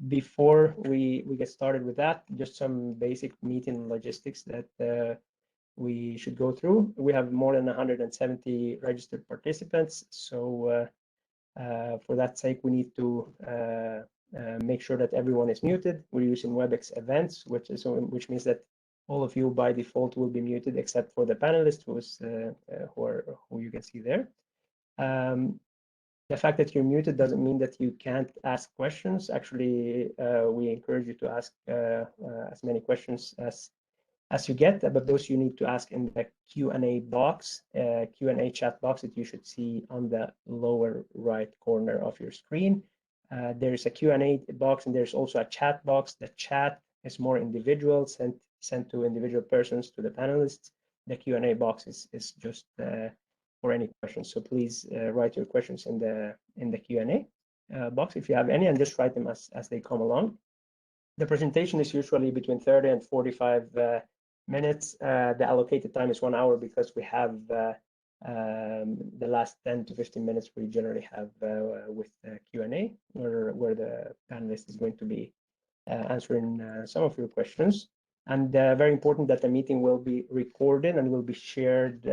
Before we get started with that, just some basic meeting logistics that we should go through. We have more than 170 registered participants, so for that sake, we need to make sure that everyone is muted. We're using WebEx events, which means that all of you by default will be muted except for the panelists who you can see there. The fact that you're muted doesn't mean that you can't ask questions. Actually, we encourage you to ask as many questions as you get, but those you need to ask in the Q&A box, Q&A chat box that you should see on the lower right corner of your screen. There's a Q&A box and there's also a chat box. The chat is more individual, sent to individual persons, to the panelists. The Q&A box is just for any questions. So please write your questions in the Q&A box if you have any, and just write them as they come along. The presentation is usually between 30 and 45 minutes. The allocated time is 1 hour because we have the last 10 to 15 minutes we generally have with Q&A, where the panelist is going to be answering some of your questions. And very important that the meeting will be recorded and will be shared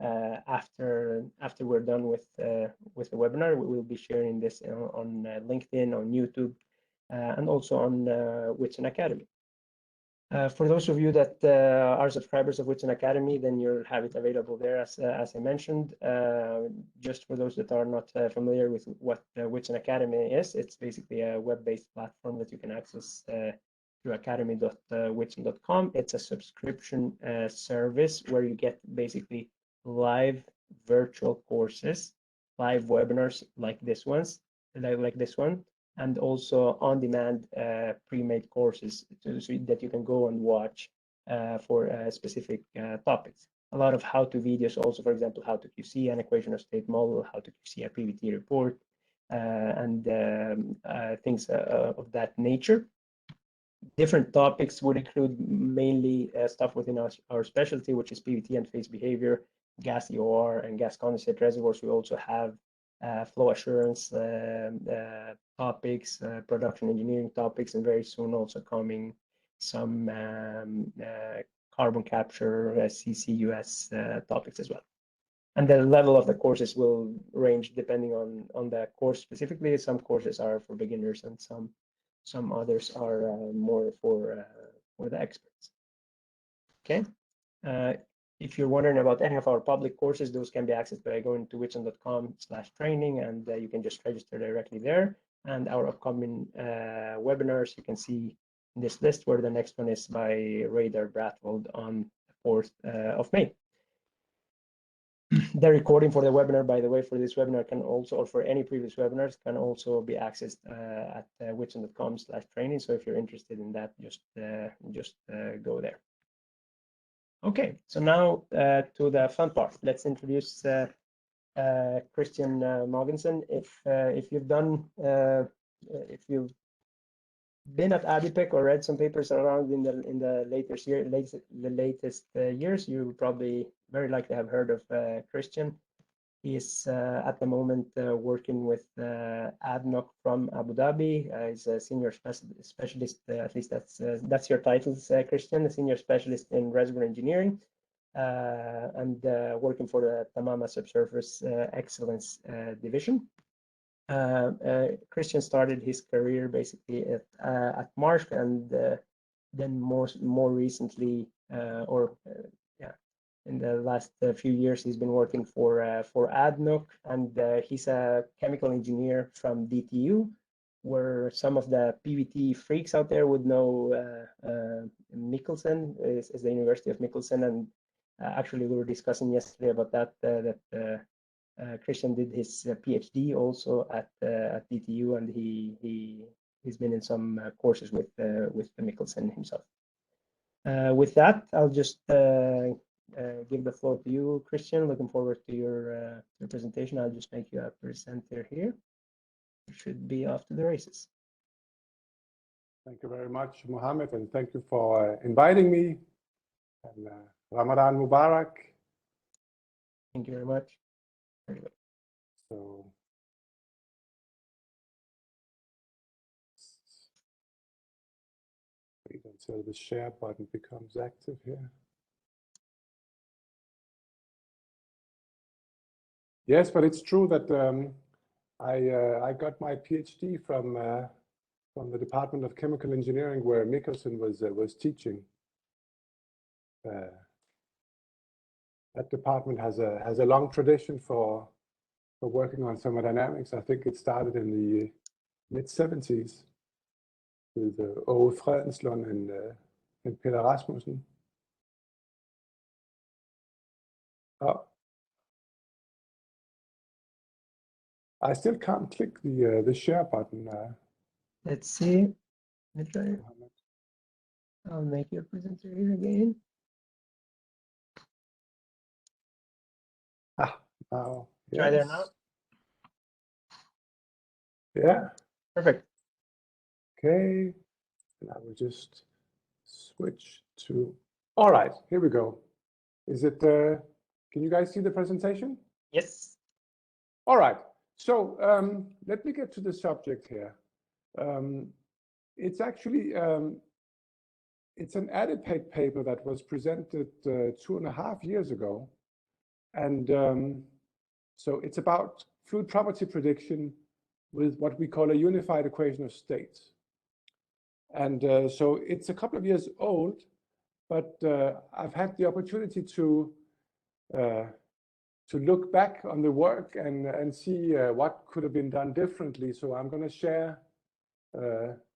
after we're done with the webinar. We will be sharing this on LinkedIn, on YouTube, and also on Whitson Academy. For those of you that are subscribers of Whitson Academy, then you'll have it available there, as I mentioned. Just for those that are not familiar with what Whitson Academy is, it's basically a web-based platform that you can access through academy.whitson.com. It's a subscription service where you get basically live virtual courses, live webinars like this one, and also on-demand pre-made courses so that you can go and watch for specific topics. A lot of how-to videos also, for example, how to QC an equation of state model, how to QC a PVT report, and things of that nature. Different topics would include mainly stuff within our specialty, which is PVT and phase behavior, gas EOR, and gas condensate reservoirs. We also have flow assurance topics, production engineering topics, and very soon also coming some carbon capture, CCUS topics as well. And the level of the courses will range depending on the course specifically. Some courses are for beginners and some others are more for the experts. Okay. If you're wondering about any of our public courses, those can be accessed by going to whitson.com/training, and you can just register directly there. And our upcoming webinars, you can see in this list, where the next one is by Radar Bratwold on the 4th of May. The recording for the webinar, by the way, for this webinar can also, or for any previous webinars, can also be accessed at whitson.com/training. So if you're interested in that, just go there. Okay, so now to the fun part. Let's introduce Christian Morgansen. If you've been at ABIPEC or read some papers around in the latest years, you probably very likely have heard of Christian. He is at the moment working with ADNOC from Abu Dhabi. He's a senior specialist, at least that's your title, Christian, a senior specialist in reservoir engineering, and working for the Tamama Subsurface Excellence Division. Christian started his career basically at Marsh, and then more recently, in the last few years, he's been working for ADNOC, and he's a chemical engineer from DTU, where some of the PVT freaks out there would know Mikkelsen is the University of Mikkelsen, and actually we were discussing yesterday about that Christian did his PhD also at DTU, and he's been in some courses with Mikkelsen himself. With that, I'll just give the floor to you, Christian. Looking forward to your presentation. I'll just make you a presenter here. You should be off to the races. Thank you very much, Mohammed, and thank you for inviting me. And Ramadan Mubarak. Thank you very much. There you go. So until the share button becomes active here. Yes, but it's true that I got my PhD from the Department of Chemical Engineering, where Morgansen was teaching. That department has a long tradition for working on thermodynamics. I think it started in the mid-70s with Ove Fredenslund and Peter Rasmussen. Oh, I still can't click the share button. Let's see. Let me try. I'll make your presenter again. Now, Try there now. Yeah. Perfect. Okay. And I will just switch to. All right. Here we go. Is it? Can you guys see the presentation? Yes. All right. So let me get to the subject here. It's actually it's an ADIPATE paper that was presented 2.5 years ago, and so it's about fluid property prediction with what we call a unified equation of states. And so it's a couple of years old, but I've had the opportunity to look back on the work and see what could have been done differently. So I'm going to share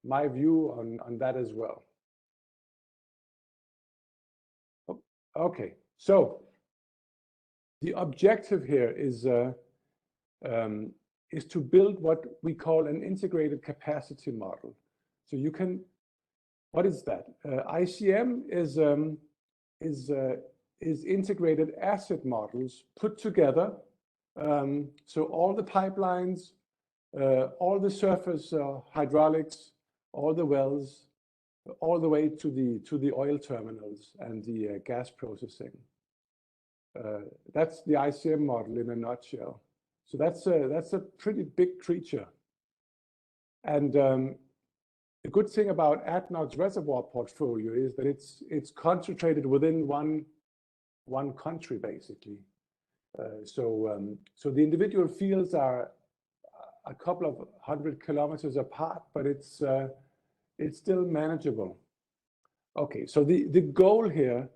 my view on that as well. Okay, so the objective here is to build what we call an integrated capacity model. So you can, what is that? ICM is integrated asset models put together. So all the pipelines, all the surface hydraulics, all the wells, all the way to the oil terminals and the gas processing. That's the ICM model in a nutshell. So that's a pretty big creature. And the good thing about ADNOC's reservoir portfolio is that it's concentrated within one country basically. So the individual fields are a couple of 100 kilometers apart, but it's still manageable. Okay, so the goal here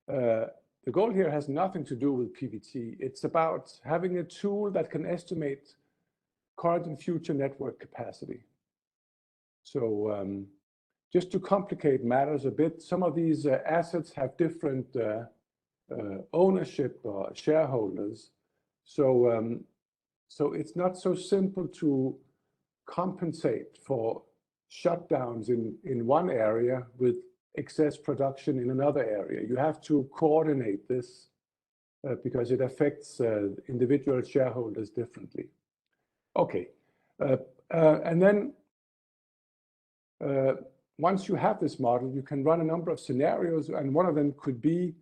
has nothing to do with PVT. It's about having a tool that can estimate current and future network capacity. So just to complicate matters a bit, some of these assets have different ownership or shareholders. So it's not so simple to compensate for shutdowns in one area with excess production in another area. You have to coordinate this because it affects individual shareholders differently. Okay, and then once you have this model, you can run a number of scenarios, and one of them could be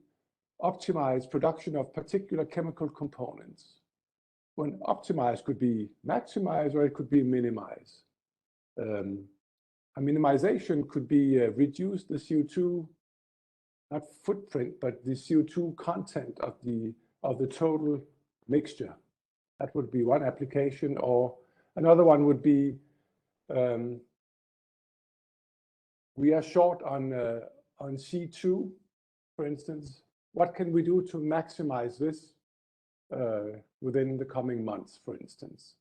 optimize production of particular chemical components. When optimize could be maximize or it could be minimize. A minimization could be reduce the CO2, not footprint, but the CO2 content of the total mixture. That would be one application, or another one would be we are short on C2, for instance. What can we do to maximize this within the coming months, for instance?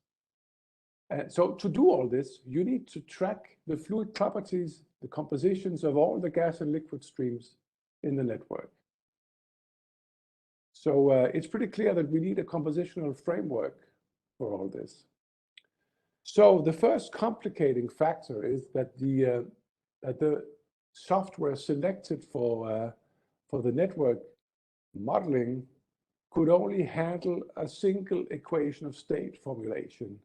So to do all this, you need to track the fluid properties, the compositions of all the gas and liquid streams in the network. So it's pretty clear that we need a compositional framework for all this. So the first complicating factor is that the software selected for the network modeling could only handle a single equation of state formulation.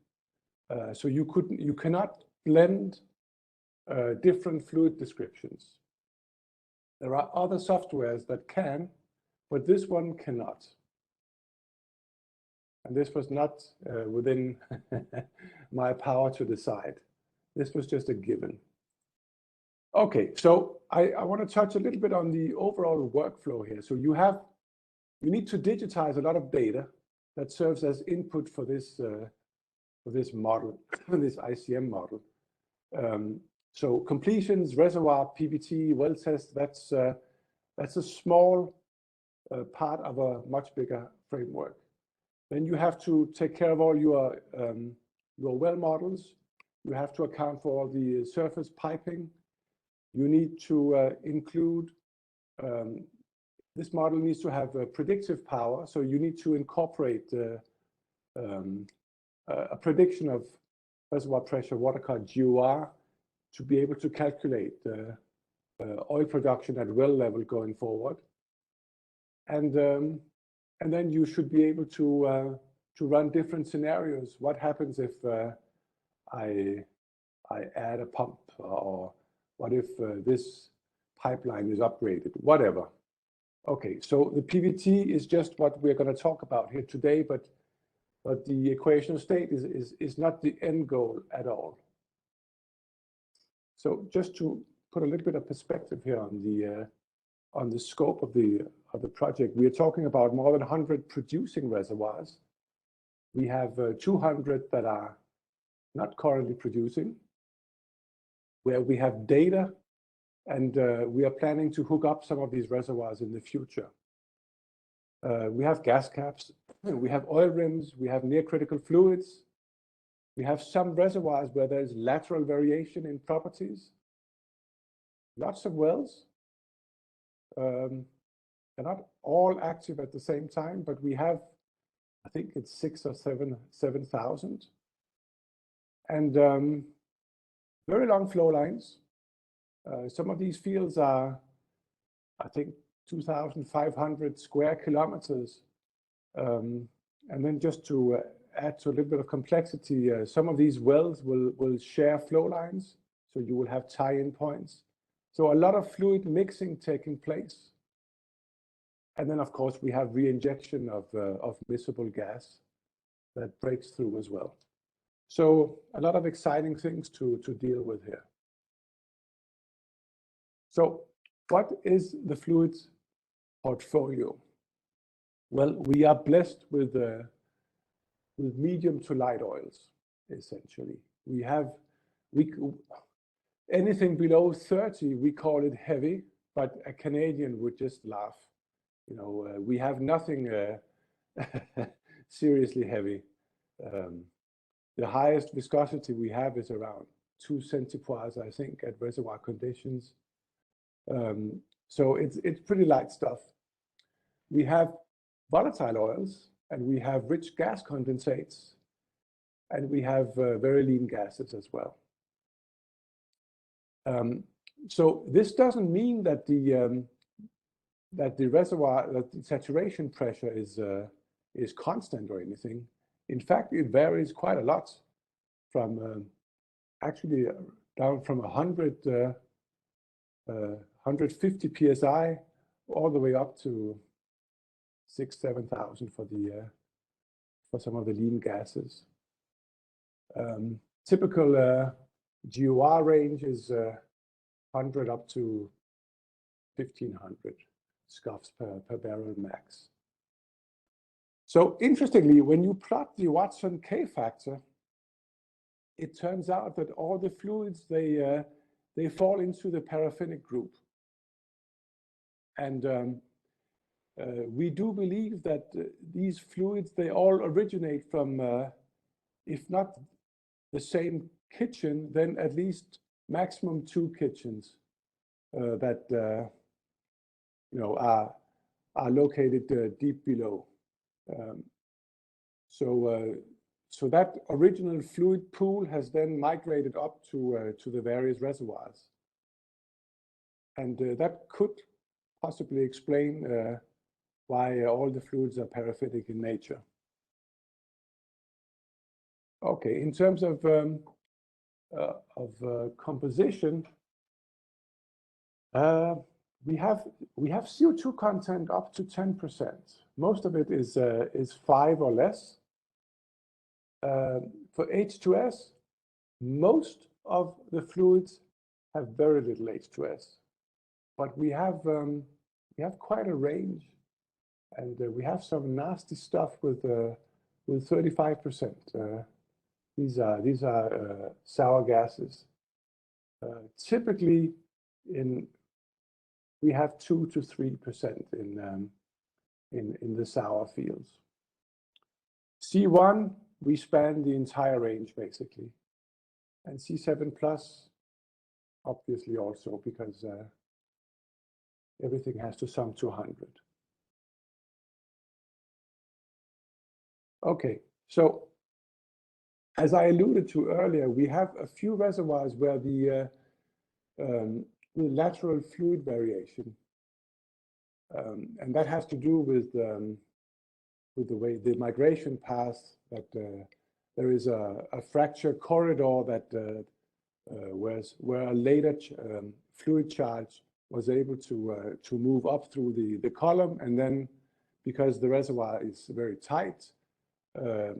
So you cannot blend different fluid descriptions. There are other softwares that can, but this one cannot. And this was not within my power to decide. This was just a given. Okay, so I want to touch a little bit on the overall workflow here. So you need to digitize a lot of data that serves as input for this model, this ICM model. So completions, reservoir, PVT, well test, that's a small part of a much bigger framework. Then you have to take care of all your well models. You have to account for all the surface piping. You need to include, this model needs to have predictive power. So you need to incorporate a prediction of reservoir pressure, what are called GOR, to be able to calculate oil production at well level going forward. And then you should be able to run different scenarios. What happens if I add a pump, or what if this pipeline is upgraded, whatever. Okay, so the PVT is just what we're going to talk about here today, but the equation of state is not the end goal at all. So just to put a little bit of perspective here on the scope of the project, we are talking about more than 100 producing reservoirs. We have 200 that are not currently producing, where we have data, and we are planning to hook up some of these reservoirs in the future. We have gas caps, we have oil rims, we have near critical fluids. We have some reservoirs where there's lateral variation in properties. Lots of wells. They're not all active at the same time, but we have, I think it's 6,000 or 7,000. And very long flow lines. Some of these fields are, I think, 2,500 square kilometers. And then just to add to a little bit of complexity, some of these wells will share flow lines, so you will have tie-in points. So a lot of fluid mixing taking place. And then, of course, we have re-injection of miscible gas that breaks through as well. So a lot of exciting things to deal with here. So what is the fluids portfolio? Well, we are blessed with medium to light oils, essentially. Anything below 30, we call it heavy, but a Canadian would just laugh. You know, we have nothing seriously heavy. The highest viscosity we have is around 2 centipoise, I think, at reservoir conditions. So it's pretty light stuff. We have volatile oils, and we have rich gas condensates, and we have very lean gases as well. So this doesn't mean that the reservoir, that the saturation pressure is constant or anything. In fact, it varies quite a lot from actually down from 150 psi all the way up to 6,000–7,000 for some of the lean gases. Typical GOR range is 100 up to 1,500 scuffs per barrel max. So interestingly, when you plot the Whitson K factor, it turns out that all the fluids, they fall into the paraffinic group. And we do believe that these fluids, they all originate from, if not the same kitchen, then at least maximum 2 kitchens that you know, are located deep below. So that original fluid pool has then migrated up to the various reservoirs, and that could possibly explain why all the fluids are paraffinic in nature. Okay, in terms of composition, we have CO2 content up to 10%. Most of it is 5 or less. For H2S, most of the fluids have very little H2S, but we have quite a range, and we have some nasty stuff with 35%. These are sour gases. Typically, we have 2 to 3% in the sour fields. C1, we span the entire range basically, and C7 plus, obviously also, because everything has to sum to 100. Okay, so as I alluded to earlier, we have a few reservoirs where the lateral fluid variation, and that has to do with the way the migration path, that there is a fracture corridor that where a later fluid charge was able to move up through the column, and then because the reservoir is very tight, the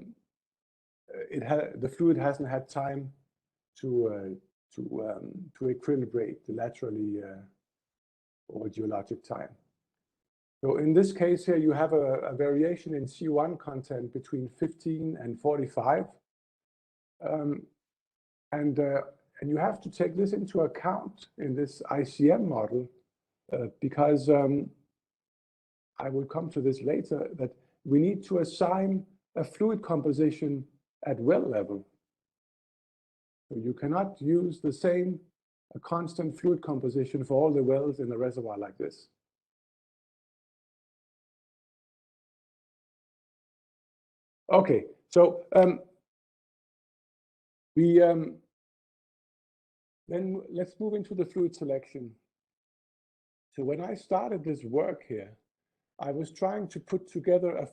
fluid hasn't had time to equilibrate laterally over geologic time. So in this case here, you have a variation in C1 content between 15 and 45, and you have to take this into account in this ICM model, because I will come to this later, that we need to assign a fluid composition at well level. So you cannot use the same constant fluid composition for all the wells in a reservoir like this. Okay, so then let's move into the fluid selection. So when I started this work here, I was trying to put together a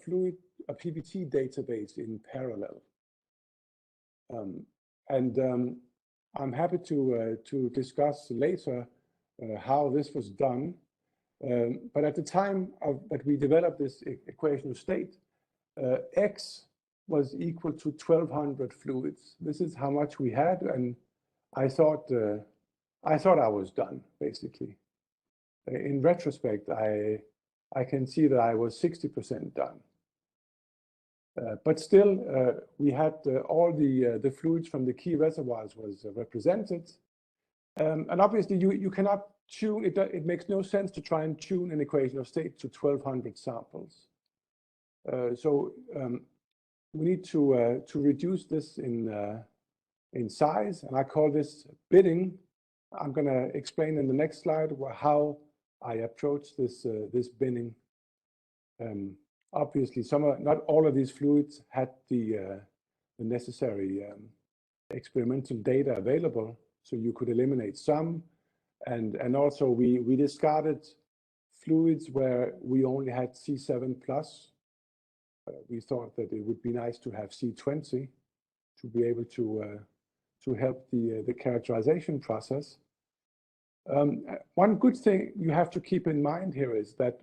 PBT database in parallel. I'm happy to discuss later how this was done. But at the time that we developed this equation of state, X was equal to 1,200 fluids. This is how much we had, and I thought I was done basically. In retrospect, I can see that I was 60% done. But still, we had all the fluids from the key reservoirs was represented. And obviously, you cannot tune, it makes no sense to try and tune an equation of state to 1,200 samples. So we need to reduce this in size, and I call this bidding. I'm going to explain in the next slide how I approach this binning. Obviously, not all of these fluids had the necessary experimental data available, so you could eliminate some, and also we discarded fluids where we only had C7 plus. We thought that it would be nice to have C20 to be able to help the characterization process. One good thing you have to keep in mind here is that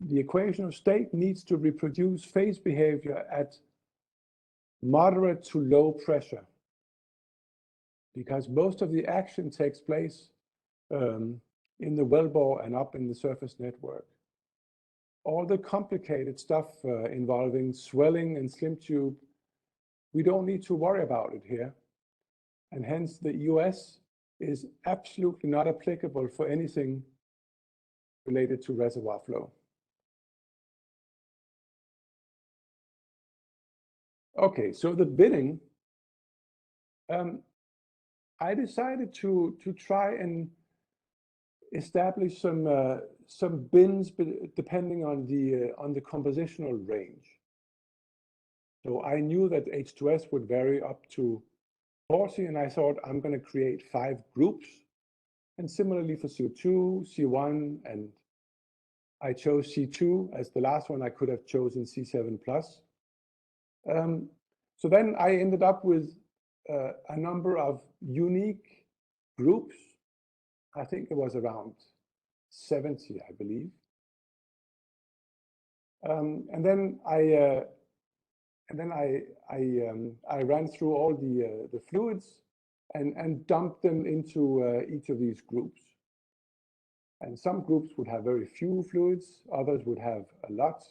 the equation of state needs to reproduce phase behavior at moderate to low pressure, because most of the action takes place in the wellbore and up in the surface network. All the complicated stuff involving swelling and slim tube, we don't need to worry about it here. And hence the EOS is absolutely not applicable for anything related to reservoir flow. Okay, so the bidding, I decided to try and establish some bins depending on the compositional range. So I knew that H2S would vary up to 40, and I thought I'm going to create 5 groups. And similarly for CO2, C1, and I chose C2 as the last one. I could have chosen C7 plus. So then I ended up with a number of unique groups. I think it was around 70, I believe. And then I ran through all the fluids, and dump them into each of these groups. And some groups would have very few fluids, others would have a lot.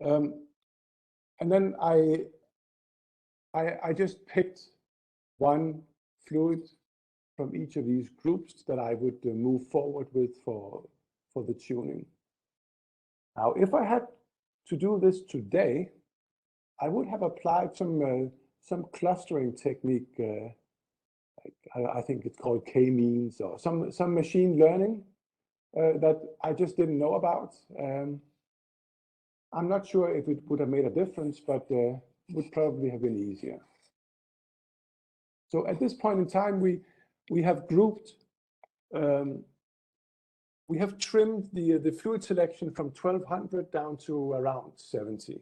And then I just picked one fluid from each of these groups that I would move forward with for the tuning. Now, if I had to do this today, I would have applied some clustering technique. I think it's called K-means, or some machine learning that I just didn't know about. I'm not sure if it would have made a difference, but would probably have been easier. So at this point in time, we have grouped, we have trimmed the fluid selection from 1200 down to around 70.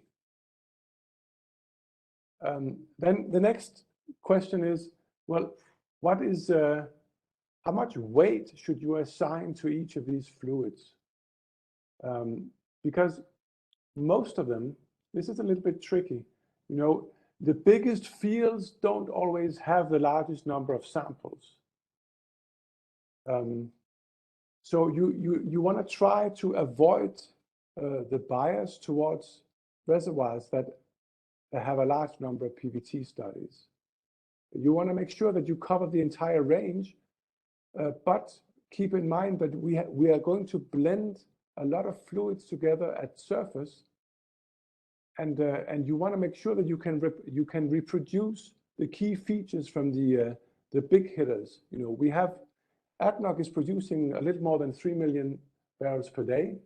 Then the next question is, well, what is how much weight should you assign to each of these fluids? Because most of them, this is a little bit tricky. You know, the biggest fields don't always have the largest number of samples. So you want to try to avoid the bias towards reservoirs that have a large number of PVT studies. You want to make sure that you cover the entire range, but keep in mind that we are going to blend a lot of fluids together at surface, and you want to make sure that you can reproduce the key features from the big hitters. You know, we have ADNOC is producing a little more than 3 million barrels per day,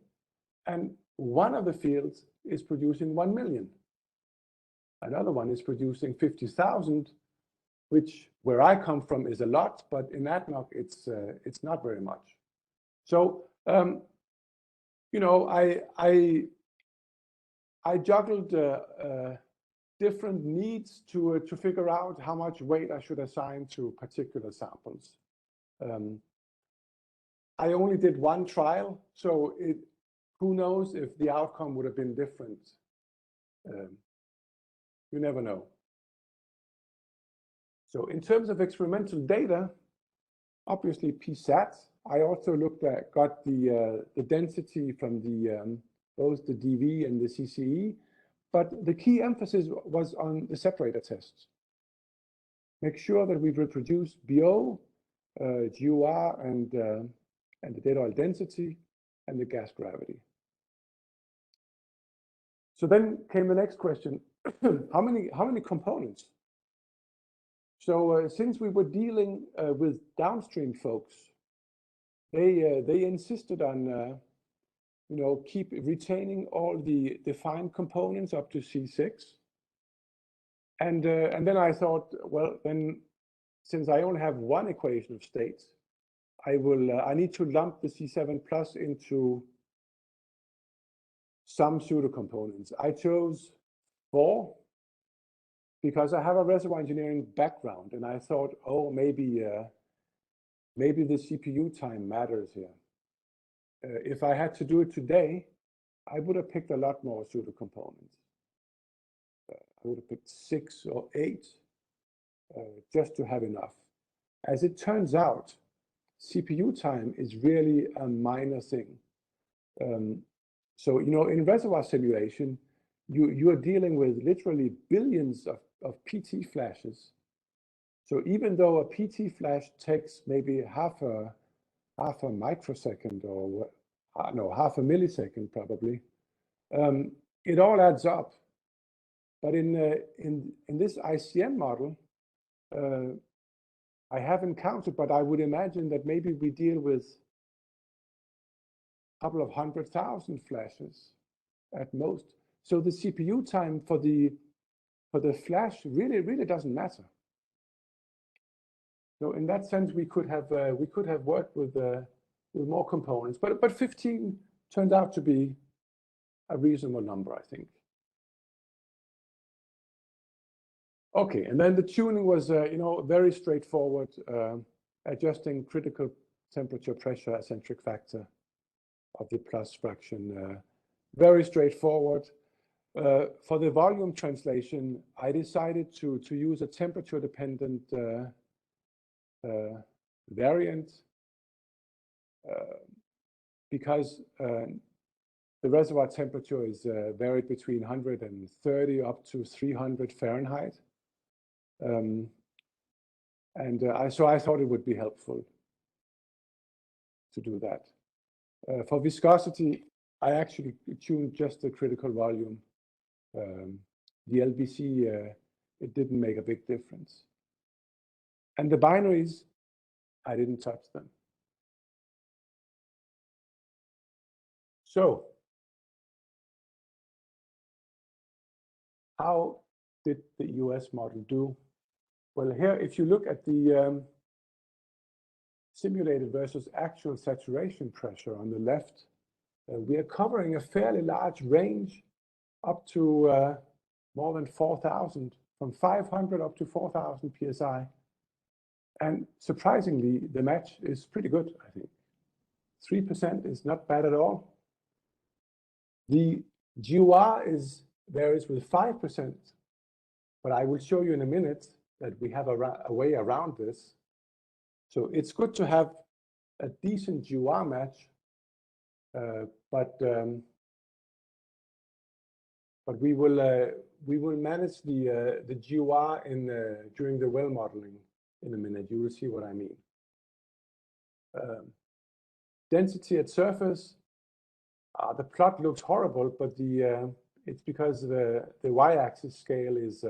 and one of the fields is producing 1 million. Another one is producing 50,000, which where I come from is a lot, but in ADNOC it's not very much. So you know, I juggled different needs to figure out how much weight I should assign to particular samples. I only did one trial, so who knows if the outcome would have been different. You never know. So in terms of experimental data, obviously PSAT. I also got the density from both the DV and the CCE, but the key emphasis was on the separator tests. Make sure that we reproduce BO, GUR, and the dead oil density and the gas gravity. So then came the next question: how many components? So since we were dealing with downstream folks, they insisted on you know, keep retaining all the defined components up to C6. And then I thought, well, then since I only have one equation of states, I need to lump the C7 plus into some pseudocomponents. I chose 4 because I have a reservoir engineering background, and I thought, oh, maybe the CPU time matters here. If I had to do it today, I would have picked a lot more pseudocomponents. I would have picked 6 or 8 just to have enough. As it turns out, CPU time is really a minor thing. So, you know, in reservoir simulation, you are dealing with literally billions of PT flashes. So even though a PT flash takes maybe half a microsecond, or no, half a millisecond probably, it all adds up. But in this ICM model, I haven't counted, but I would imagine that maybe we deal with a couple of 100,000 flashes at most. So the CPU time for the flash really doesn't matter. So in that sense, we could have worked with more components, but 15 turned out to be a reasonable number, I think. Okay, and then the tuning was you know, very straightforward, adjusting critical temperature, pressure, eccentric factor of the plus fraction. Very straightforward. For the volume translation, I decided to use a temperature-dependent variant because the reservoir temperature is varied between 130 up to 300 Fahrenheit. So I thought it would be helpful to do that. For viscosity, I actually tuned just the critical volume. The LBC, it didn't make a big difference. And the binaries, I didn't touch them. So, how did the EOS model do? Well, here, if you look at the simulated versus actual saturation pressure on the left, we are covering a fairly large range up to more than 4,000, from 500 up to 4,000 psi. And surprisingly, the match is pretty good, I think. 3% is not bad at all. The GOR varies with 5%, but I will show you in a minute that we have a way around this. So it's good to have a decent GOR match, but we will manage the GOR during the well modeling in a minute. You will see what I mean. Density at surface. The plot looks horrible, but it's because the y-axis scale is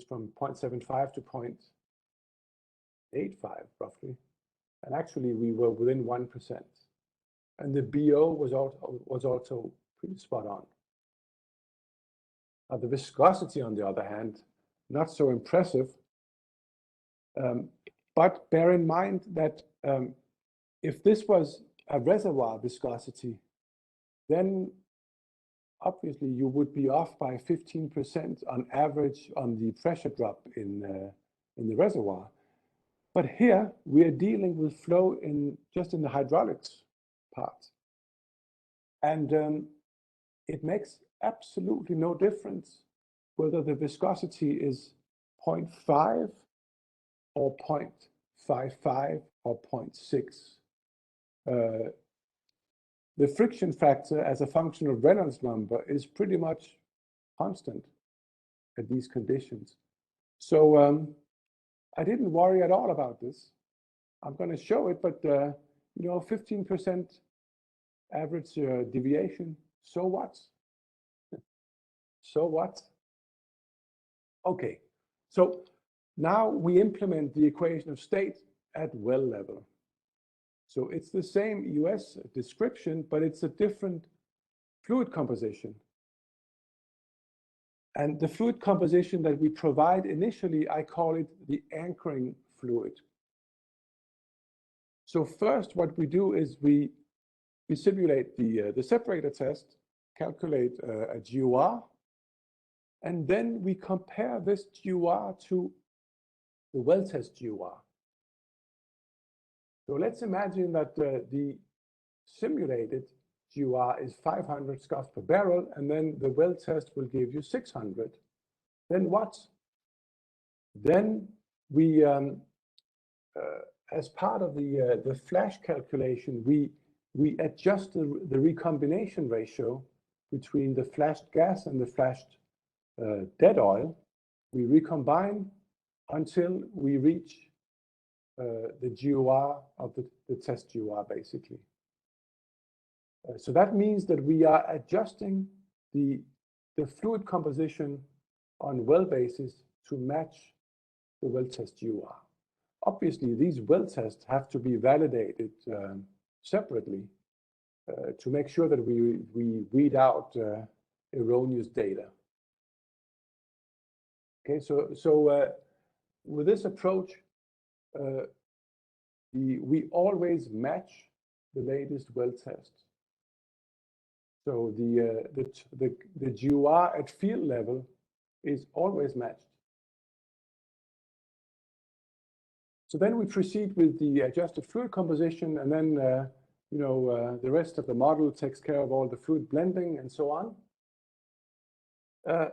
from 0.75 to 0.85 roughly, and actually we were within 1%, and the BO was also pretty spot on. The viscosity, on the other hand, not so impressive, but bear in mind that if this was a reservoir viscosity, then obviously you would be off by 15% on average on the pressure drop in the reservoir. But here we are dealing with flow just in the hydraulics part. And it makes absolutely no difference whether the viscosity is 0.5 or 0.55 or 0.6. The friction factor as a function of Reynolds number is pretty much constant at these conditions. So I didn't worry at all about this. I'm going to show it, but 15% average deviation, so what? So what? Okay, so now we implement the equation of state at well level. So it's the same EOS description, but it's a different fluid composition. And the fluid composition that we provide initially, I call it the anchoring fluid. So first, what we do is we simulate the separator test, calculate a GOR, and then we compare this GOR to the well test GOR. So let's imagine that the simulated GOR is 500 scoff per barrel, and then the well test will give you 600. Then what? Then we, as part of the flash calculation, we adjust the recombination ratio between the flashed gas and the flashed dead oil. We recombine until we reach the GOR of the test GOR, basically. So that means that we are adjusting the fluid composition on well basis to match the well test GOR. Obviously, these well tests have to be validated separately to make sure that we weed out erroneous data. Okay, so with this approach, we always match the latest well test. So the GOR at field level is always matched. So then we proceed with the adjusted fluid composition, and then the rest of the model takes care of all the fluid blending and so on.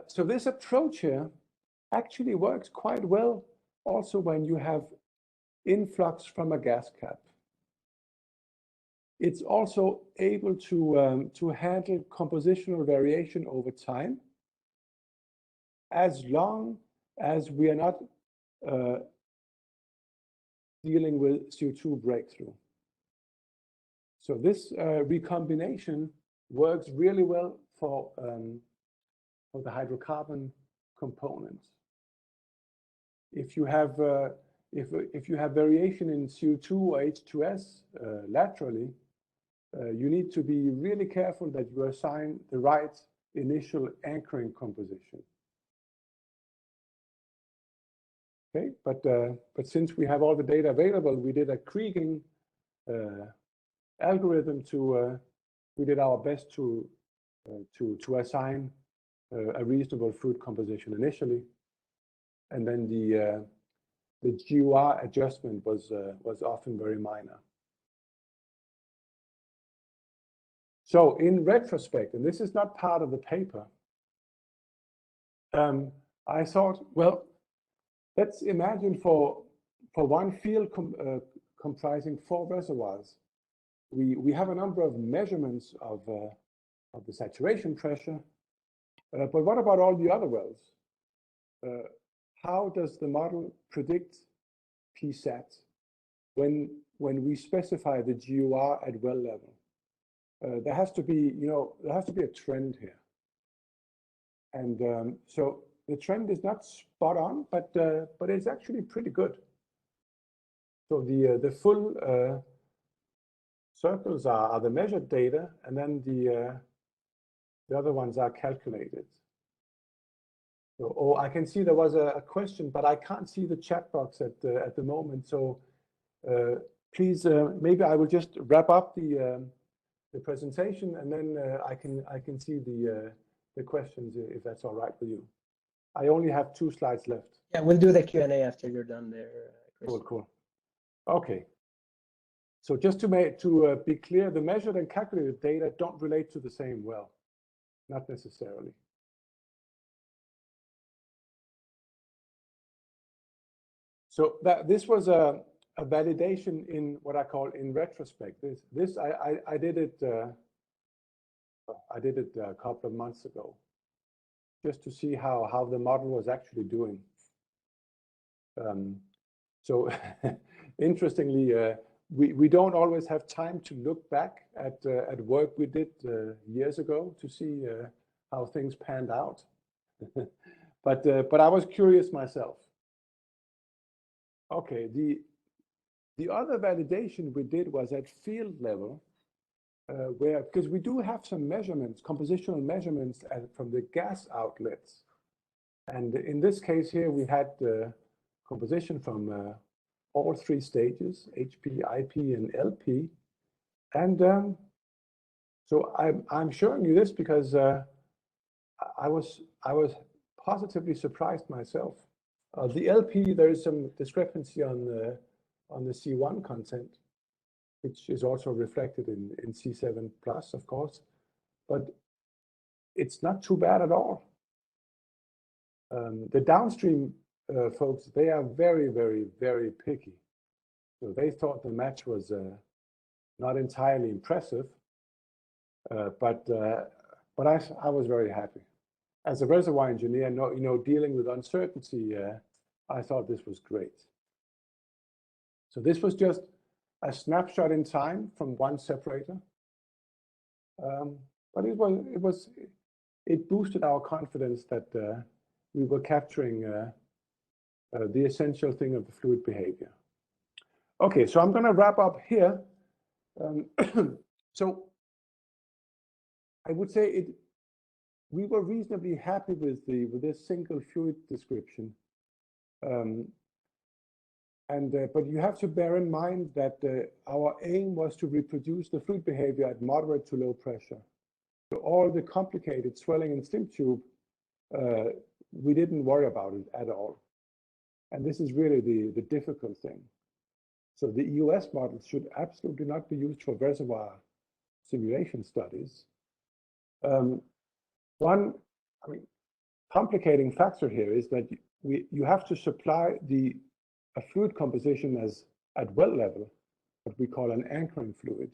So this approach here actually works quite well also when you have influx from a gas cap. It's also able to handle compositional variation over time, as long as we are not dealing with CO2 breakthrough. So this recombination works really well for the hydrocarbon components. If you have if you have variation in CO2 or H2S laterally, you need to be really careful that you assign the right initial anchoring composition. Okay, but since we have all the data available, we did a kriging algorithm we did our best to assign a reasonable fluid composition initially, and then the GUR adjustment was often very minor. So in retrospect, and this is not part of the paper, I thought, well, let's imagine for one field comprising 4 reservoirs, we have a number of measurements of the saturation pressure, but what about all the other wells? How does the model predict PSAT when we specify the GUR at well level? There has to be, there has to be a trend here, and so the trend is not spot on, but it's actually pretty good. So the full circles are the measured data, and then the other ones are calculated. So, oh, I can see there was a question, but I can't see the chat box at the moment. So please, maybe I will just wrap up the presentation, and then I can see the questions if that's all right with you. I only have 2 slides left. Yeah, we'll do the Q&A after you're done there, Chris. Cool. Okay. So just to be clear, the measured and calculated data don't relate to the same well, not necessarily. So this was a validation in what I call in retrospect. This I did it a couple of months ago, just to see how the model was actually doing. So interestingly, we don't always have time to look back at work we did years ago to see how things panned out. But I was curious myself. Okay, the other validation we did was at field level, because we do have some measurements, compositional measurements from the gas outlets. And in this case here, we had composition from all 3 stages, HP, IP, and LP. And so I'm showing you this because I was positively surprised myself. The LP, there is some discrepancy on the C1 content, which is also reflected in C7 plus, of course, but it's not too bad at all. The downstream folks, they are very, very, very picky. So they thought the match was not entirely impressive, but I was very happy. As a reservoir engineer, dealing with uncertainty, I thought this was great. So this was just a snapshot in time from one separator, but it boosted our confidence that we were capturing the essential thing of the fluid behavior. Okay, so I'm going to wrap up here. So I would say we were reasonably happy with this single fluid description, but you have to bear in mind that our aim was to reproduce the fluid behavior at moderate to low pressure. So all the complicated swelling and stim tube, we didn't worry about it at all. And this is really the difficult thing. So the EOS model should absolutely not be used for reservoir simulation studies. One complicating factor here is that you have to supply a fluid composition as at well level, what we call an anchoring fluid.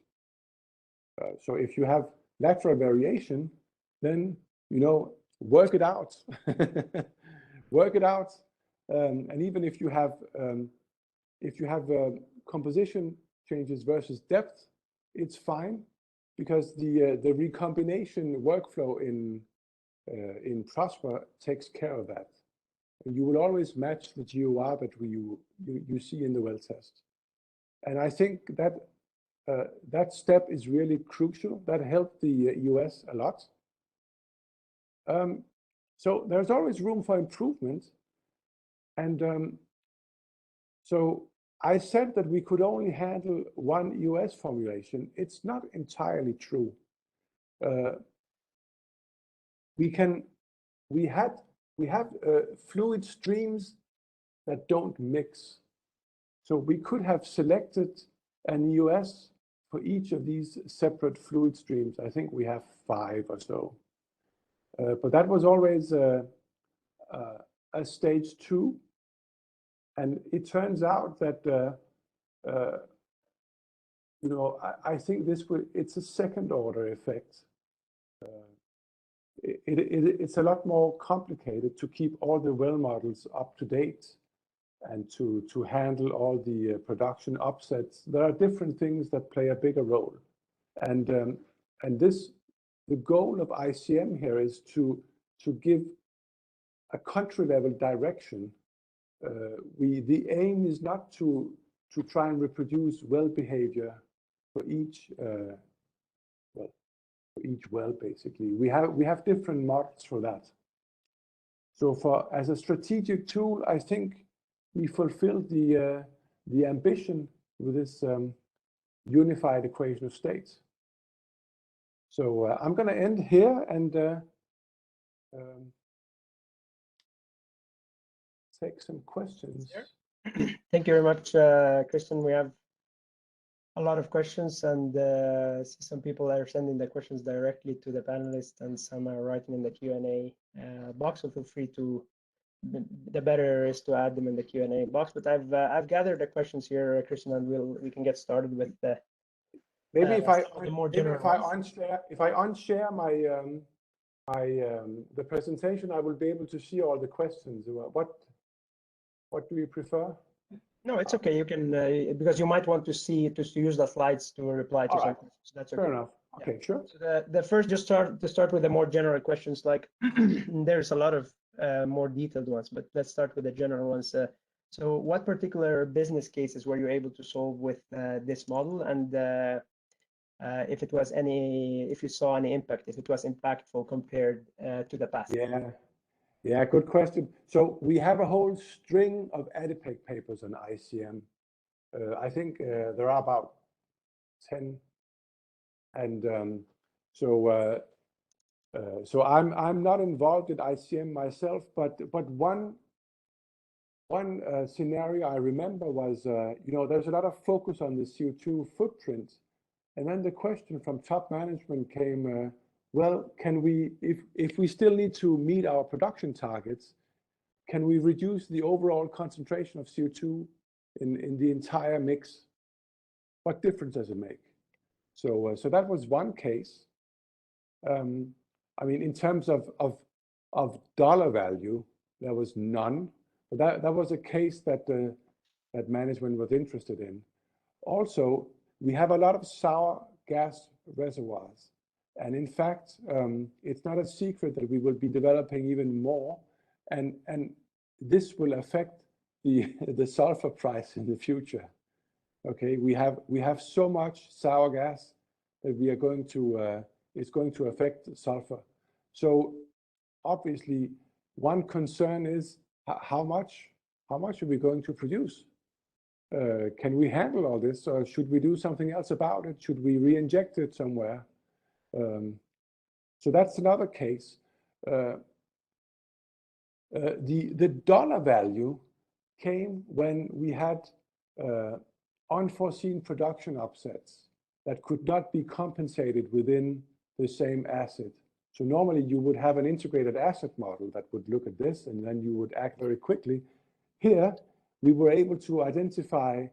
So if you have lateral variation, then, you know, work it out. Work it out. And even if you have composition changes versus depth, it's fine, because the recombination workflow in Prosper takes care of that. And you will always match the GOR that you see in the well test. And I think that that step is really crucial. That helped the EOS a lot. So there's always room for improvement. And so I said that we could only handle one EOS formulation. It's not entirely true. We have fluid streams that don't mix. So we could have selected an EOS for each of these separate fluid streams. I think we have 5 or so. But that was always a stage 2. And it turns out that, you know, I think it's a second order effect. It's a lot more complicated to keep all the well models up to date and to handle all the production upsets. There are different things that play a bigger role. And the goal of ICM here is to give a country level direction. The aim is not to try and reproduce well behavior for each well, basically. We have different models for that. So as a strategic tool, I think we fulfilled the ambition with this unified equation of states. So I'm going to end here and take some questions. Thank you very much, Christian. We have a lot of questions, and see some people are sending the questions directly to the panelists, and some are writing in the Q&A box. So feel free to. The better is to add them in the Q&A box. But I've gathered the questions here, Christian, and we can get started with the. Maybe if I unshare my the presentation, I will be able to see all the questions. What do you prefer? No, it's okay. You can because you might want to use the slides to reply to some questions. That's okay. Fair enough. Okay, yeah. Sure. So the first, just start with the more general questions. Like there's a lot of more detailed ones, but let's start with the general ones. So what particular business cases were you able to solve with this model, and if you saw any impact, if it was impactful compared to the past? Yeah, good question. So we have a whole string of ADIPEC papers on ICM. I think there are about 10, and so I'm not involved in ICM myself, but one scenario I remember was you know, there's a lot of focus on the CO2 footprint, and then the question from top management came. Well, can we, if we still need to meet our production targets, can we reduce the overall concentration of CO2 in the entire mix? What difference does it make? So that was one case. I mean, in terms of dollar value, there was none. But that was a case that that management was interested in. Also, we have a lot of sour gas reservoirs. And in fact, it's not a secret that we will be developing even more, and this will affect the sulfur price in the future. Okay, we have so much sour gas that we are going to it's going to affect sulfur. So obviously, one concern is how much are we going to produce? Can we handle all this, or should we do something else about it? Should we re-inject it somewhere? So that's another case. The dollar value came when we had unforeseen production upsets that could not be compensated within the same asset. So normally you would have an integrated asset model that would look at this, and then you would act very quickly. Here, we were able to identify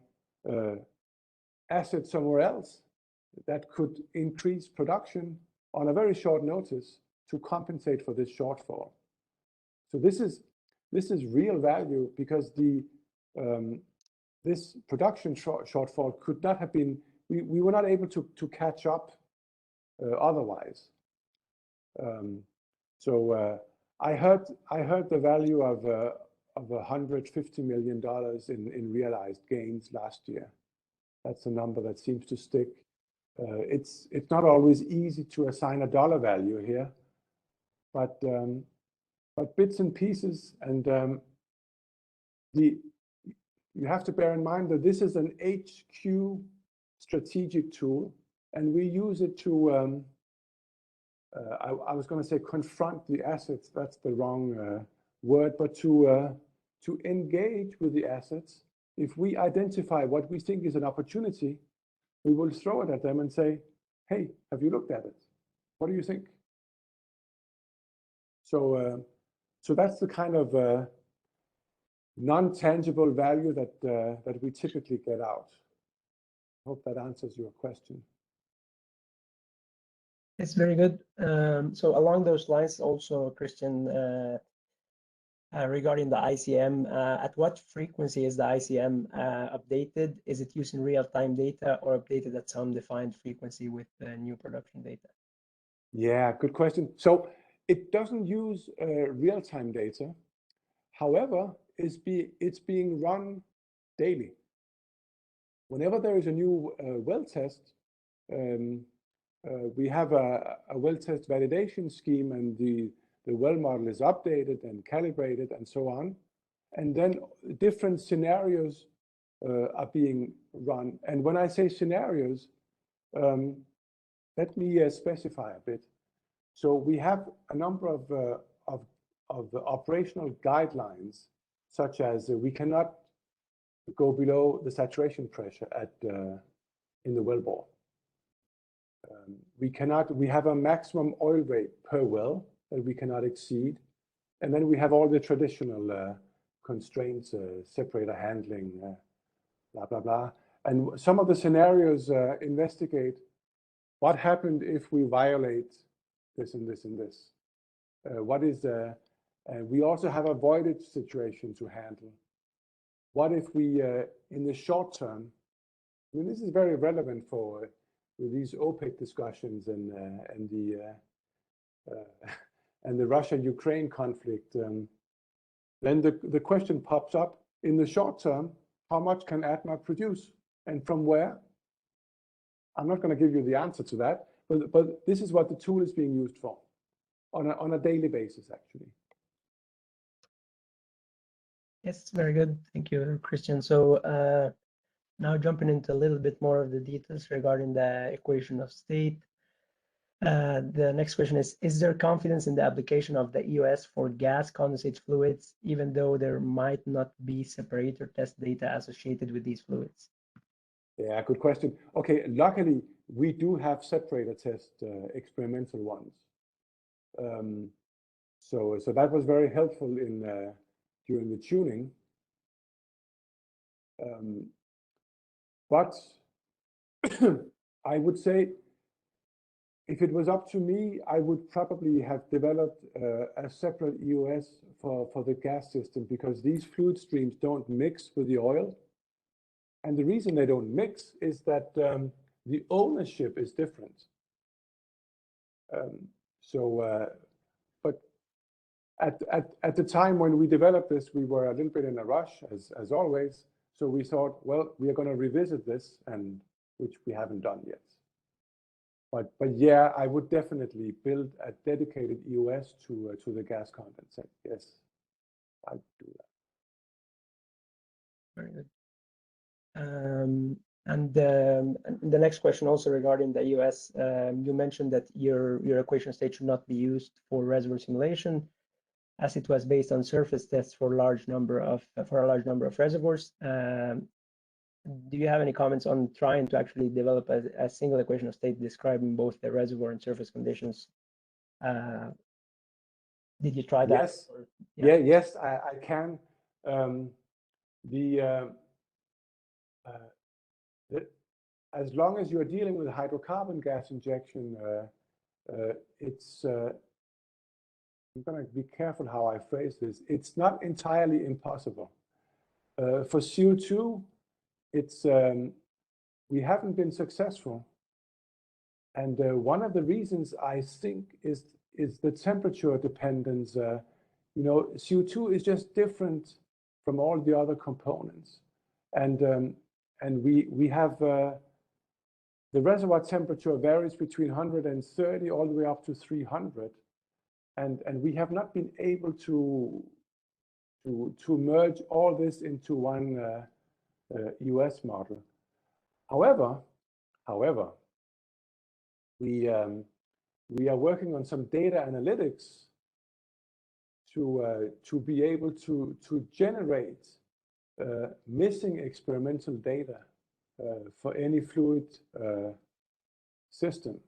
assets somewhere else that could increase production on a very short notice to compensate for this shortfall. So this is real value, because this production shortfall could not have been, we were not able to catch up otherwise. So I heard the value of $150 million in realized gains last year. That's a number that seems to stick. It's not always easy to assign a dollar value here, but bits and pieces. And you have to bear in mind that this is an HQ strategic tool, and we use it to I was going to say confront the assets. That's the wrong word, but to engage with the assets. If we identify what we think is an opportunity, we will throw it at them and say, hey, have you looked at it? What do you think? So that's the kind of non-tangible value that we typically get out. I hope that answers your question. It's very good. So along those lines, also, Christian, regarding the ICM, at what frequency is the ICM updated? Is it using real-time data or updated at some defined frequency with new production data? Yeah, good question. So it doesn't use real-time data. However, it's being run daily. Whenever there is a new well test, we have a well test validation scheme, and the well model is updated and calibrated and so on. And then different scenarios are being run. And when I say scenarios, let me specify a bit. So we have a number of operational guidelines, such as we cannot go below the saturation pressure in the wellbore. We have a maximum oil rate per well that we cannot exceed. And then we have all the traditional constraints, separator handling, blah, blah, blah. And some of the scenarios investigate what happened if we violate this and this and this. We also have a voidage situation to handle. What if we, in the short term, I mean, this is very relevant for these OPEC discussions and the Russia-Ukraine conflict. Then the question pops up: in the short term, how much can ADMA produce, and from where? I'm not going to give you the answer to that, but this is what the tool is being used for on a daily basis, actually. Yes, very good. Thank you, Christian. So now jumping into a little bit more of the details regarding the equation of state. The next question is there confidence in the application of the EOS for gas condensate fluids, even though there might not be separator test data associated with these fluids? Yeah, good question. Okay, luckily, we do have separator test experimental ones. So that was very helpful during the tuning. But I would say, if it was up to me, I would probably have developed a separate EOS for the gas system, because these fluid streams don't mix with the oil. And the reason they don't mix is that the ownership is different. But at the time when we developed this, we were a little bit in a rush, as always. So we thought, well, we are going to revisit this, and which we haven't done yet. But yeah, I would definitely build a dedicated EOS to the gas condensate. Yes, I'd do that. Very good. And the next question also regarding the EOS, you mentioned that your equation state should not be used for reservoir simulation, as it was based on surface tests for a large number of reservoirs. Do you have any comments on trying to actually develop a single equation of state describing both the reservoir and surface conditions? Did you try that? Yes. Or, yeah. Yes, I can. as long as you're dealing with hydrocarbon gas injection, it's, I'm going to be careful how I phrase this, it's not entirely impossible. For CO2, it's, we haven't been successful. And one of the reasons I think is the temperature dependence. You know, CO2 is just different from all the other components. And we have, the reservoir temperature varies between 130 all the way up to 300. And we have not been able to merge all this into one EOS model. However, we are working on some data analytics to be able to generate missing experimental data for any fluid system.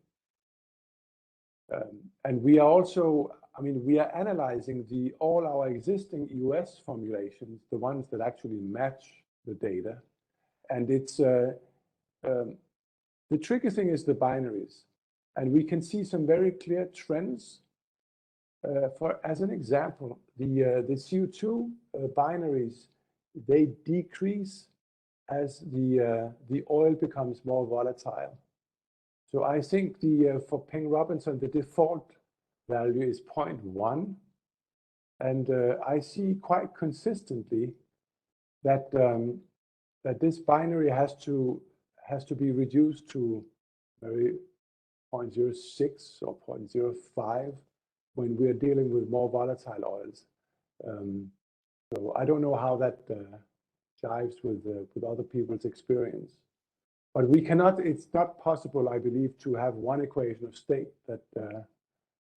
And we are also, I mean, we are analyzing all our existing EOS formulations, the ones that actually match the data. And it's, the tricky thing is the binaries. And we can see some very clear trends. As an example, the CO2 binaries, they decrease as the oil becomes more volatile. So I think for Ping-Robinson, the default value is 0.1. And I see quite consistently that, that this binary has to be reduced to maybe 0.06 or 0.05 when we're dealing with more volatile oils. So I don't know how that jives with other people's experience. But we cannot, it's not possible, I believe, to have one equation of state that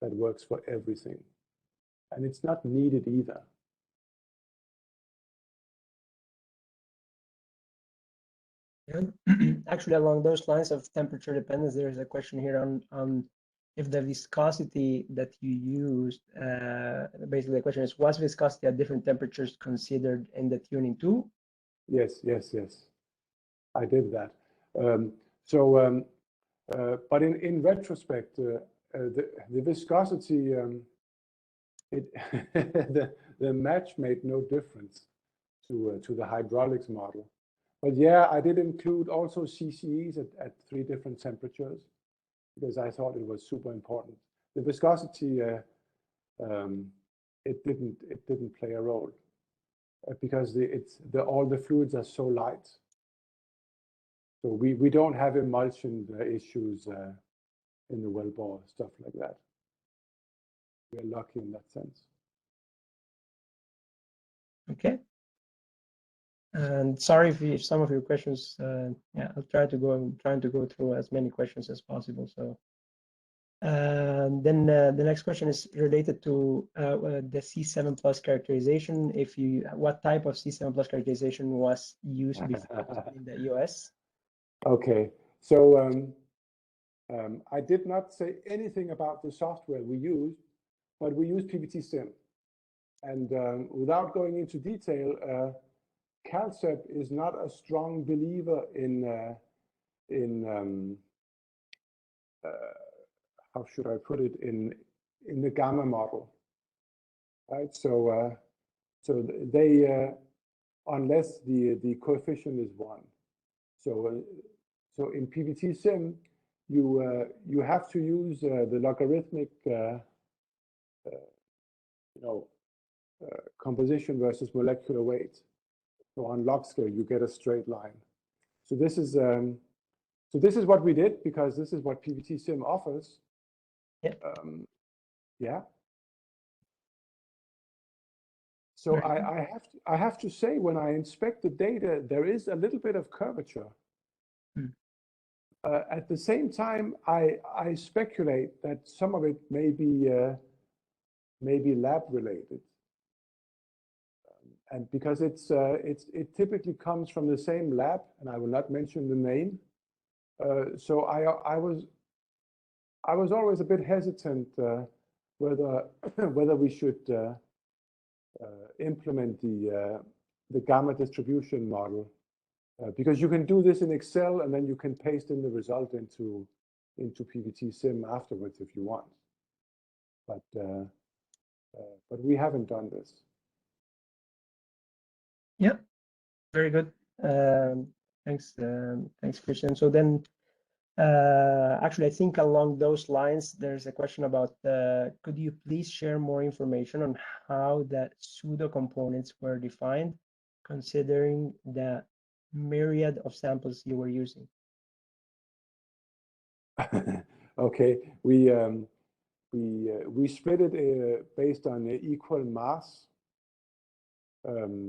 works for everything. And it's not needed either. Yeah. Actually, along those lines of temperature dependence, there is a question here on if the viscosity that you used, basically the question is, was viscosity at different temperatures considered in the tuning tool? Yes, I did that. But in retrospect, the viscosity, the match made no difference to the hydraulics model. But yeah, I did include also CCEs at 3 different temperatures because I thought it was super important. The viscosity, it didn't play a role because all the fluids are so light. So we don't have emulsion issues in the wellbore, stuff like that. We're lucky in that sense. Okay. And sorry if some of your questions, yeah, I'm trying to go through as many questions as possible. So then the next question is related to the C7 plus characterization. What type of C7 plus characterization was used before in the EOS? Okay, so I did not say anything about the software we used, but we used PBT-Sim. And without going into detail, CalCEP is not a strong believer in how should I put it, in the gamma model, right? So so they unless the coefficient is 1. So so in PBT-Sim, you have to use the logarithmic composition versus molecular weight. So on log scale, you get a straight line. So this is what we did because this is what PBT-Sim offers. Yeah. Yeah. So I have to say, when I inspect the data, there is a little bit of curvature. At the same time, I speculate that some of it may be lab related, and because it typically comes from the same lab, and I will not mention the name. So I was always a bit hesitant whether we should implement the gamma distribution model because you can do this in Excel and then you can paste in the result into PVT Sim afterwards if you want. But we haven't done this. Yeah, very good. Thanks, Christian. So then, actually, I think along those lines, there's a question about, could you please share more information on how the pseudo components were defined, considering the myriad of samples you were using? Okay, we split it based on equal mass.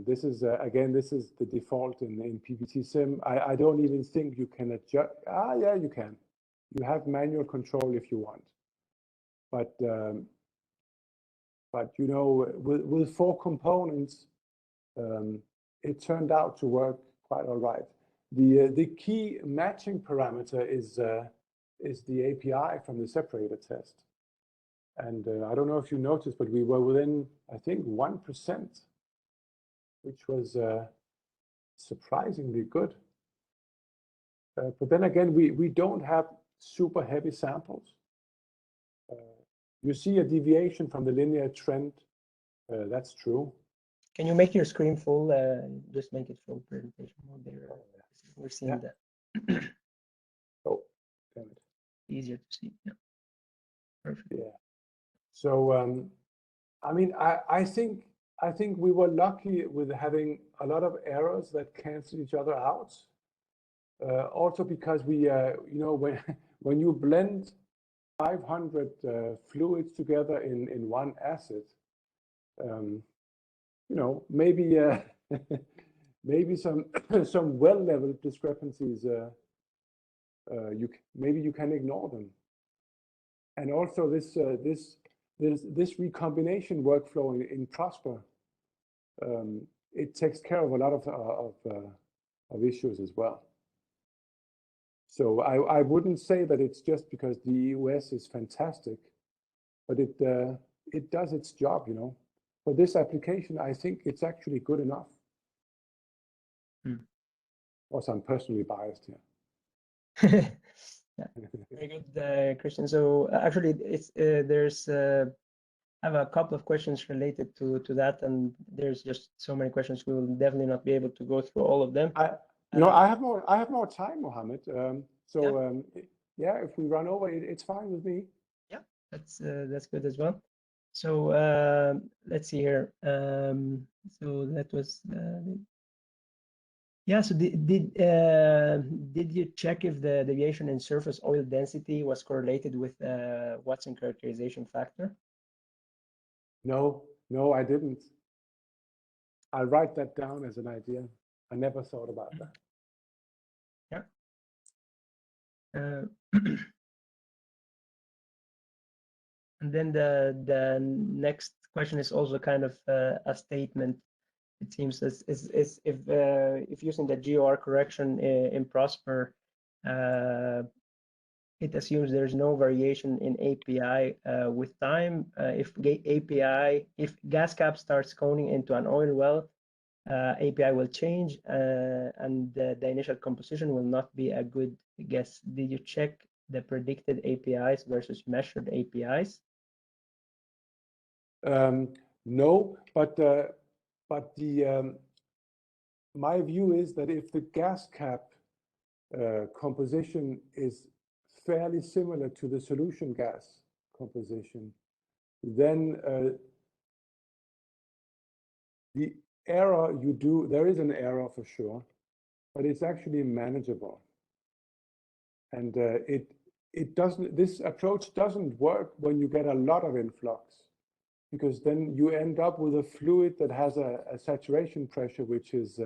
This is again, this is the default in PVT Sim. I don't even think you can adjust. Yeah, you can. You have manual control if you want, but you know, with 4 components, it turned out to work quite all right. The key matching parameter is the API from the separator test, and I don't know if you noticed, but we were within, I think, 1%, which was surprisingly good. But then again, we don't have super heavy samples. You see a deviation from the linear trend. That's true. Can you make your screen full? Just make it full presentation mode there. We're seeing that. Oh, damn it. Easier to see. Yeah. Perfect. Yeah. So I mean, I think we were lucky with having a lot of errors that cancel each other out. Also because we, you know, when you blend 500 fluids together in one acid, you know, maybe maybe some well-leveled discrepancies. Maybe you can ignore them. And also this recombination workflow in Prosper, it takes care of a lot of issues as well. So I wouldn't say that it's just because the EOS is fantastic, but it does its job, you know. For this application, I think it's actually good enough. Also, I'm personally biased here. Yeah. Very good, Christian. So actually, it's there's I have a couple of questions related to that, and there's just so many questions. We will definitely not be able to go through all of them. You know, I have more time, Mohammed. Yeah, if we run over, it's fine with me. Yeah, that's good as well. So let's see here. So that was yeah. So did you check if the deviation in surface oil density was correlated with Whitson characterization factor? No, I didn't. I'll write that down as an idea. I never thought about that. Yeah. And then the next question is also kind of a statement. It seems is if using the GOR correction in Prosper, it assumes there's no variation in API with time. If gas cap starts coning into an oil well, API will change and the initial composition will not be a good guess. Did you check the predicted APIs versus measured APIs? No, but my view is that if the gas cap composition is fairly similar to the solution gas composition, then the error you do, there is an error for sure, but it's actually manageable. And this approach doesn't work when you get a lot of influx, because then you end up with a fluid that has a saturation pressure which is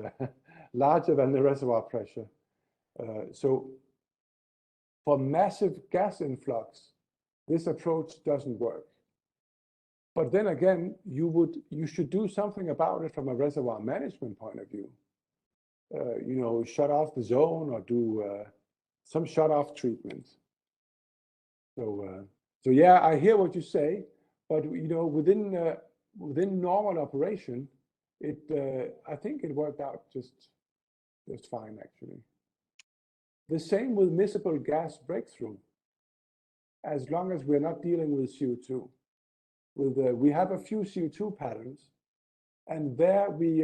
larger than the reservoir pressure. So for massive gas influx, this approach doesn't work. But then again, you should do something about it from a reservoir management point of view. You know, shut off the zone or do some shut-off treatment. So yeah, I hear what you say, but you know, within normal operation, I think it worked out just just fine, actually. The same with miscible gas breakthrough, as long as we're not dealing with CO2. We have a few CO2 patterns, and there we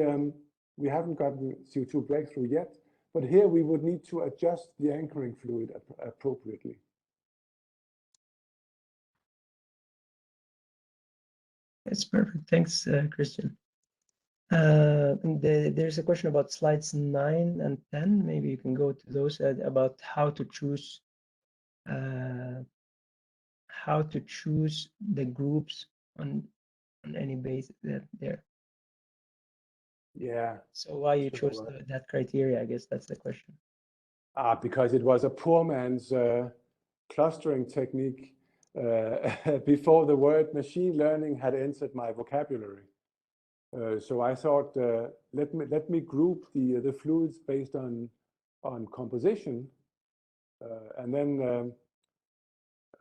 haven't gotten CO2 breakthrough yet, but here we would need to adjust the anchoring fluid appropriately. That's perfect. Thanks, Christian. And there's a question about slides 9 and 10. Maybe you can go to those about how to choose the groups on any basis there. Yeah. So why you chose that criteria? I guess that's the question. Because it was a poor man's clustering technique before the word machine learning had entered my vocabulary. So I thought, let me group the fluids based on composition, and then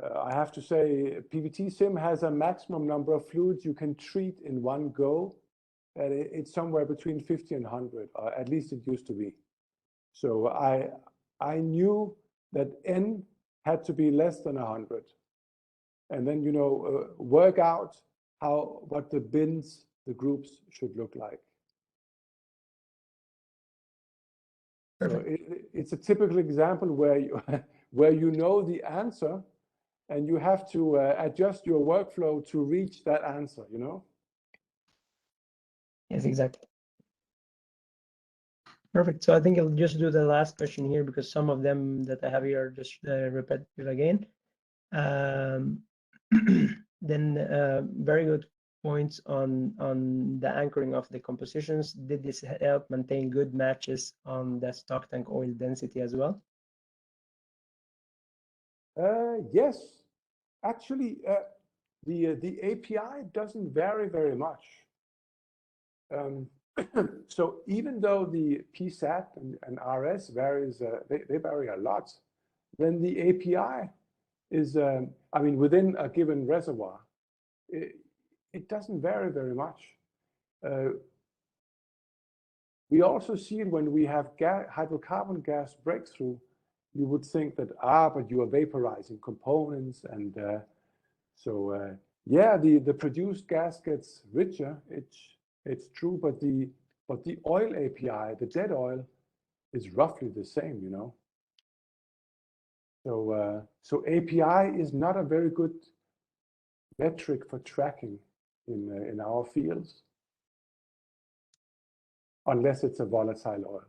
I have to say PVT sim has a maximum number of fluids you can treat in one go, and it's somewhere between 50 and 100, or at least it used to be. So I knew that N had to be less than 100, and then work out what the bins, the groups should look like. Perfect. So it's a typical example where you know the answer, and you have to adjust your workflow to reach that answer. Yes, exactly. Perfect. So I think I'll just do the last question here because some of them that I have here are just repetitive again. Then very good points on the anchoring of the compositions. Did this help maintain good matches on the stock tank oil density as well? Yes, actually, the API doesn't vary very much. So even though the PSAT and RS varies, they vary a lot, then the API is, I mean, within a given reservoir, it doesn't vary very much. We also see it when we have hydrocarbon gas breakthrough. You would think that, but you are vaporizing components, and so yeah, the produced gas gets richer. It's true, but the oil API, the dead oil, is roughly the same, So API is not a very good metric for tracking in our fields, unless it's a volatile oil.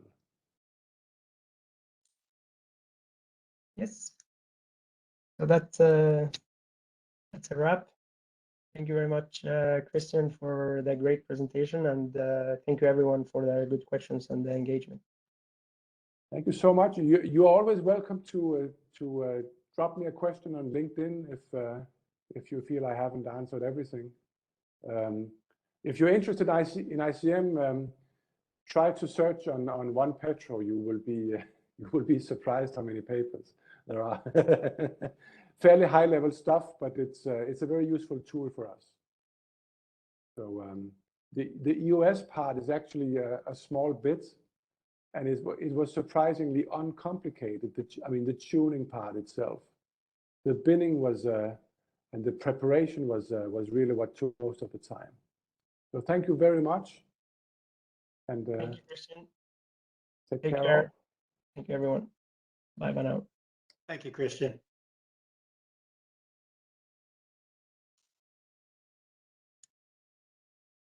Yes. So that's a wrap. Thank you very much, Christian, for the great presentation, and thank you everyone for the good questions and the engagement. Thank you so much. You're always welcome to drop me a question on LinkedIn if you feel I haven't answered everything. If you're interested in ICM, try to search on OnePetro. You will be surprised how many papers there are. Fairly high level stuff, but it's a very useful tool for us. So the EOS part is actually a small bit, and it was surprisingly uncomplicated. I mean, the tuning part itself, the binning was and the preparation was really what took most of the time. So thank you very much, and thank you, Christian. Take care. Thank you, everyone. Bye for now. Thank you, Christian.